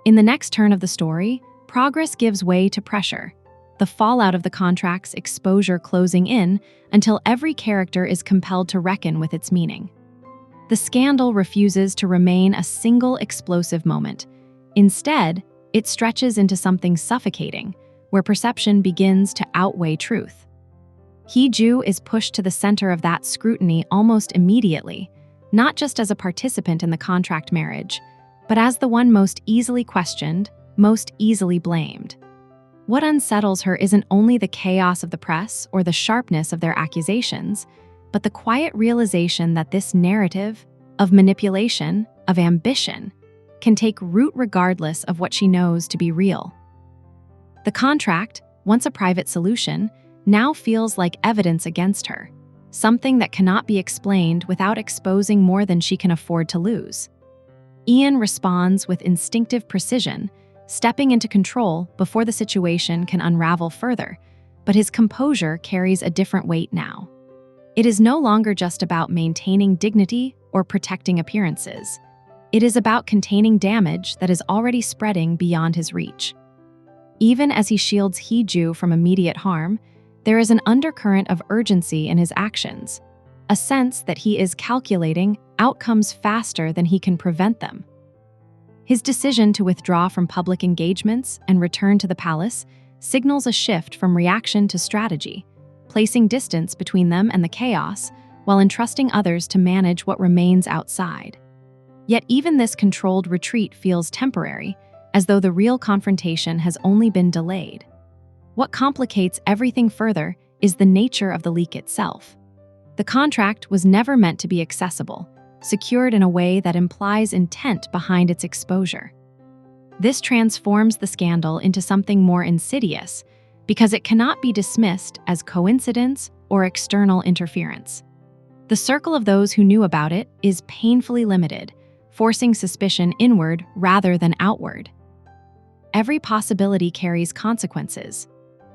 In the next turn of the story, progress gives way to pressure, the fallout of the contract's exposure closing in until every character is compelled to reckon with its meaning. The scandal refuses to remain a single explosive moment. Instead, it stretches into something suffocating, where perception begins to outweigh truth. Hee-Joo is pushed to the center of that scrutiny almost immediately, not just as a participant in the contract marriage, but as the one most easily questioned, most easily blamed. What unsettles her isn't only the chaos of the press or the sharpness of their accusations, but the quiet realization that this narrative of manipulation, of ambition, can take root regardless of what she knows to be real. The contract, once a private solution, now feels like evidence against her, something that cannot be explained without exposing more than she can afford to lose. Ian responds with instinctive precision, stepping into control before the situation can unravel further, but his composure carries a different weight now. It is no longer just about maintaining dignity or protecting appearances. It is about containing damage that is already spreading beyond his reach. Even as he shields Hee-Joo from immediate harm, there is an undercurrent of urgency in his actions, a sense that he is calculating outcomes faster than he can prevent them. His decision to withdraw from public engagements and return to the palace signals a shift from reaction to strategy, placing distance between them and the chaos while entrusting others to manage what remains outside. Yet even this controlled retreat feels temporary, as though the real confrontation has only been delayed. What complicates everything further is the nature of the leak itself. The contract was never meant to be accessible, secured in a way that implies intent behind its exposure. This transforms the scandal into something more insidious because it cannot be dismissed as coincidence or external interference. The circle of those who knew about it is painfully limited, forcing suspicion inward rather than outward. Every possibility carries consequences.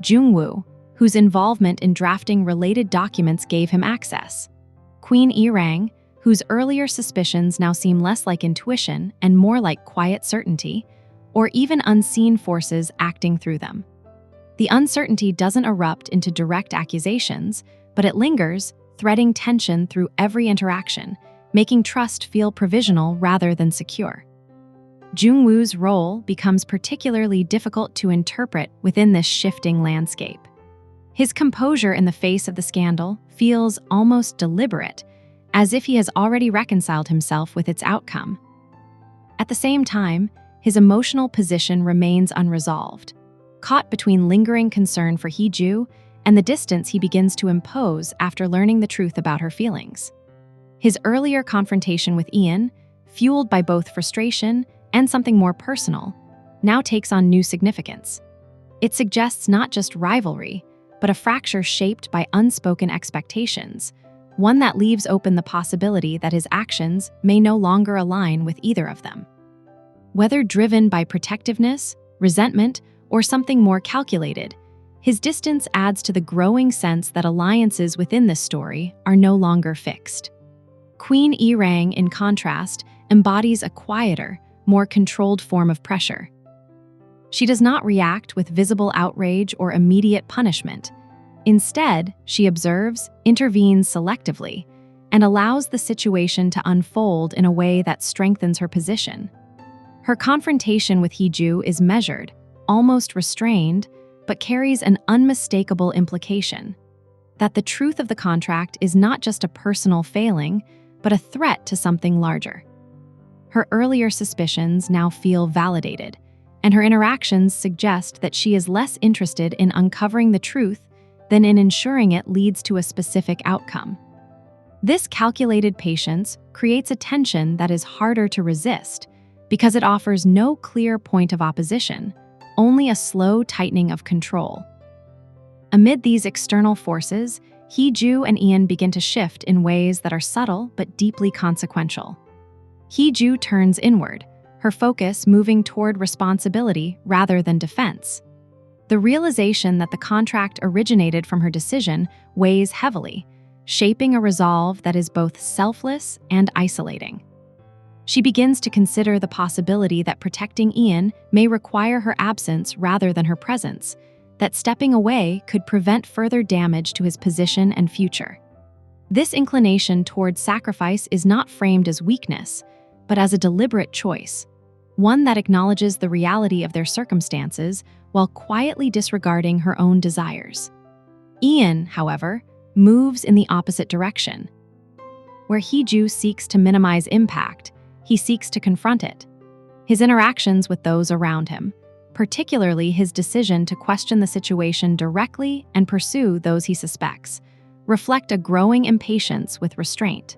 Jung-woo, whose involvement in drafting related documents gave him access. Queen Irang, whose earlier suspicions now seem less like intuition and more like quiet certainty, or even unseen forces acting through them. The uncertainty doesn't erupt into direct accusations, but it lingers, threading tension through every interaction, making trust feel provisional rather than secure. Jung-woo's role becomes particularly difficult to interpret within this shifting landscape. His composure in the face of the scandal feels almost deliberate, as if he has already reconciled himself with its outcome. At the same time, his emotional position remains unresolved, caught between lingering concern for Hee-Joo and the distance he begins to impose after learning the truth about her feelings. His earlier confrontation with Ian, fueled by both frustration and something more personal, now takes on new significance. It suggests not just rivalry, but a fracture shaped by unspoken expectations, one that leaves open the possibility that his actions may no longer align with either of them. Whether driven by protectiveness, resentment, or something more calculated, his distance adds to the growing sense that alliances within this story are no longer fixed. Queen Irang, in contrast, embodies a quieter, more controlled form of pressure. She does not react with visible outrage or immediate punishment. Instead, she observes, intervenes selectively, and allows the situation to unfold in a way that strengthens her position. Her confrontation with Hee-Joo is measured, almost restrained, but carries an unmistakable implication: that the truth of the contract is not just a personal failing, but a threat to something larger. Her earlier suspicions now feel validated, and her interactions suggest that she is less interested in uncovering the truth than in ensuring it leads to a specific outcome. This calculated patience creates a tension that is harder to resist because it offers no clear point of opposition, only a slow tightening of control. Amid these external forces, Hee-Joo and Ian begin to shift in ways that are subtle but deeply consequential. Hee-Joo turns inward, her focus moving toward responsibility rather than defense. The realization that the contract originated from her decision weighs heavily, shaping a resolve that is both selfless and isolating. She begins to consider the possibility that protecting Ian may require her absence rather than her presence, that stepping away could prevent further damage to his position and future. This inclination towards sacrifice is not framed as weakness, but as a deliberate choice, one that acknowledges the reality of their circumstances while quietly disregarding her own desires. Ian, however, moves in the opposite direction. Where Hee-Joo seeks to minimize impact, he seeks to confront it. His interactions with those around him, particularly his decision to question the situation directly and pursue those he suspects, reflect a growing impatience with restraint.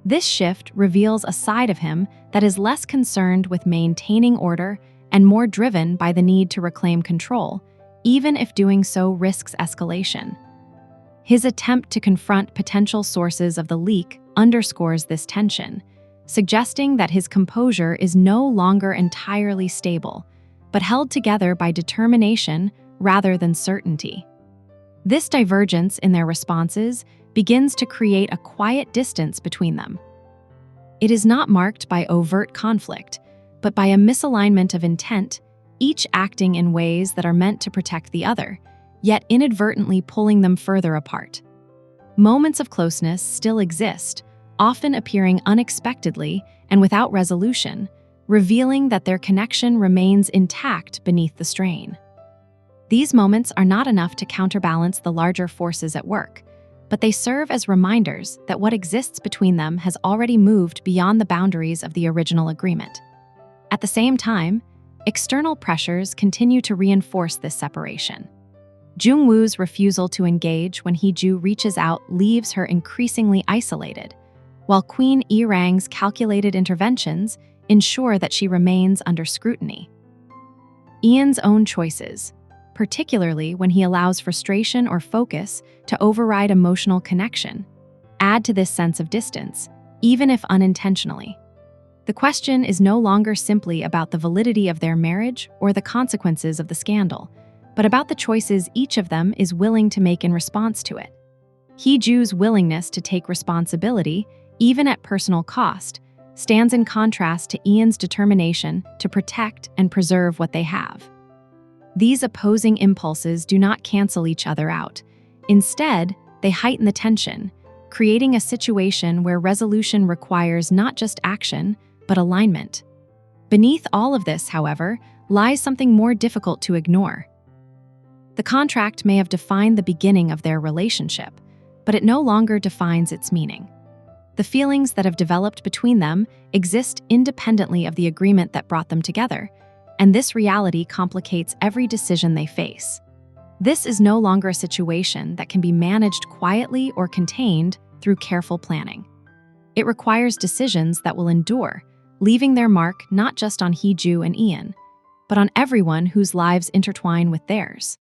This shift reveals a side of him that is less concerned with maintaining order and more driven by the need to reclaim control, even if doing so risks escalation. His attempt to confront potential sources of the leak underscores this tension, suggesting that his composure is no longer entirely stable, but held together by determination rather than certainty. This divergence in their responses begins to create a quiet distance between them. It is not marked by overt conflict, but by a misalignment of intent, each acting in ways that are meant to protect the other, yet inadvertently pulling them further apart. Moments of closeness still exist, often appearing unexpectedly and without resolution, revealing that their connection remains intact beneath the strain. These moments are not enough to counterbalance the larger forces at work, but they serve as reminders that what exists between them has already moved beyond the boundaries of the original agreement. At the same time, external pressures continue to reinforce this separation. Jung-woo's refusal to engage when Hee-Joo reaches out leaves her increasingly isolated, while Queen Irang's calculated interventions ensure that she remains under scrutiny. Ian's own choices, particularly when he allows frustration or focus to override emotional connection, add to this sense of distance, even if unintentionally. The question is no longer simply about the validity of their marriage or the consequences of the scandal, but about the choices each of them is willing to make in response to it. Hee-Joo's willingness to take responsibility, even at personal cost, stands in contrast to Ian's determination to protect and preserve what they have. These opposing impulses do not cancel each other out. Instead, they heighten the tension, creating a situation where resolution requires not just action, but alignment. Beneath all of this, however, lies something more difficult to ignore. The contract may have defined the beginning of their relationship, but it no longer defines its meaning. The feelings that have developed between them exist independently of the agreement that brought them together, and this reality complicates every decision they face. This is no longer a situation that can be managed quietly or contained through careful planning. It requires decisions that will endure, leaving their mark not just on Hee-Joo and Ian, but on everyone whose lives intertwine with theirs.